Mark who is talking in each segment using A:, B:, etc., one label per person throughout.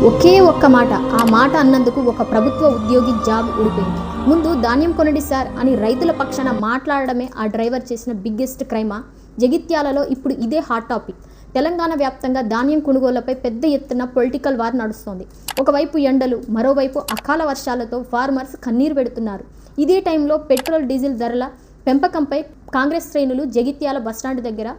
A: ఒకే ఒక్క మాట, ఆ మాట అన్నందుకు ఒక ప్రభుత్వ ఉద్యోగి జాబ్ ఊడిపోయింది. ముందు ధాన్యం కొనండి సార్ అని రైతుల పక్షాన మాట్లాడడమే ఆ డ్రైవర్ చేసిన బిగ్గెస్ట్ క్రైమా? జగిత్యాలలో ఇప్పుడు ఇదే హాట్ టాపిక్. తెలంగాణ వ్యాప్తంగా ధాన్యం కొనుగోళ్లపై పెద్ద ఎత్తున పొలిటికల్ వార్ నడుస్తోంది. ఒకవైపు ఎండలు, మరోవైపు అకాల వర్షాలతో ఫార్మర్స్ కన్నీరు పెడుతున్నారు. ఇదే టైంలో పెట్రోల్, డీజిల్ ధరల పెంపకంపై కాంగ్రెస్ శ్రేణులు జగిత్యాల బస్టాండ్ దగ్గర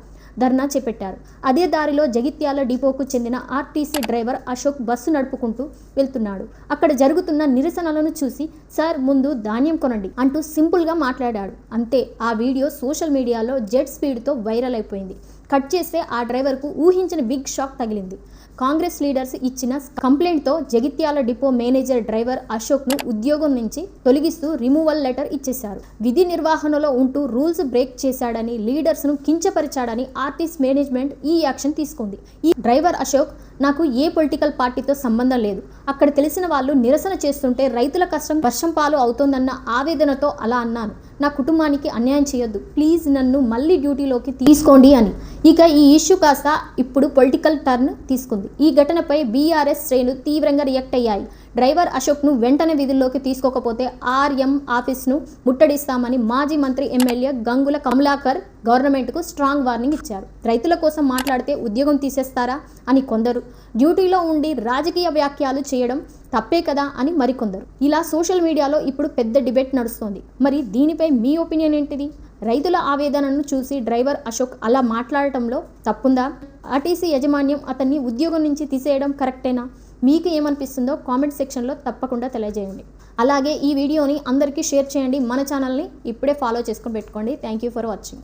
A: ధర్నా చేపట్టారు. అదే దారిలో జగిత్యాల డిపోకు చెందిన ఆర్టీసీ డ్రైవర్ అశోక్ బస్సు నడుపుకుంటూ వెళ్తున్నాడు. అక్కడ జరుగుతున్న నిరసనలను చూసి సార్ ముందు ధాన్యం కొనండి అంటూ సింపుల్గా మాట్లాడాడు. అంతే, ఆ వీడియో సోషల్ మీడియాలో జెట్ స్పీడ్తో వైరల్ అయిపోయింది. కట్ చేస్తే ఆ డ్రైవర్కు ఊహించని బిగ్ షాక్ తగిలింది. కాంగ్రెస్ లీడర్స్ ఇచ్చిన కంప్లైంట్తో జగిత్యాల డిపో మేనేజర్ డ్రైవర్ అశోక్ను ఉద్యోగం నుంచి తొలగిస్తూ రిమూవల్ లెటర్ ఇచ్చేశారు. విధి నిర్వహణలో ఉంటూ రూల్స్ బ్రేక్ చేశాడని, లీడర్స్ను కించపరిచాడని ఆర్టీసీ మేనేజ్మెంట్ ఈ యాక్షన్ తీసుకుంది. ఈ డ్రైవర్ అశోక్, నాకు ఏ పొలిటికల్ పార్టీతో సంబంధం లేదు, అక్కడ తెలిసిన వాళ్ళు నిరసన చేస్తుంటే రైతుల కష్టం వర్షం పాలు అవుతోందన్న ఆవేదనతో అలా అన్నాను. నా కుటుంబానికి అన్యాయం చేయొద్దు, ప్లీజ్ నన్ను మళ్ళీ డ్యూటీలోకి తీసుకోండి అని. ఇక ఈ ఇష్యూ కాస్త ఇప్పుడు పొలిటికల్ టర్న్ తీసుకుంది. ఈ ఘటనపై బీఆర్ఎస్ శ్రేణులు తీవ్రంగా రియాక్ట్ అయ్యాయి. డ్రైవర్ అశోక్ను వెంటనే విధుల్లోకి తీసుకోకపోతే ఆర్ఎం ఆఫీస్ను ముట్టడిస్తామని మాజీ మంత్రి ఎమ్మెల్యే గంగుల కమలాకర్ గవర్నమెంట్కు స్ట్రాంగ్ వార్నింగ్ ఇచ్చారు. రైతుల కోసం మాట్లాడితే ఉద్యోగం తీసేస్తారా అని కొందరు, డ్యూటీలో ఉండి రాజకీయ వ్యాఖ్యలు చేయడం తప్పే కదా అని మరికొందరు. ఇలా సోషల్ మీడియాలో ఇప్పుడు పెద్ద డిబేట్ నడుస్తోంది. మరి దీనిపై మీ ఒపీనియన్ ఏంటిది? రైతుల ఆవేదనను చూసి డ్రైవర్ అశోక్ అలా మాట్లాడటంలో తప్పుందా? ఆర్టీసీ యాజమాన్యం అతన్ని ఉద్యోగం నుంచి తీసేయడం కరెక్టేనా? మీకు ఏమనిపిస్తుందో కామెంట్ సెక్షన్లో తప్పకుండా తెలియజేయండి. అలాగే ఈ వీడియోని అందరికీ షేర్ చేయండి. మన ఛానల్ని ఇప్పుడే ఫాలో చేసుకొని పెట్టుకోండి. Thank you for watching.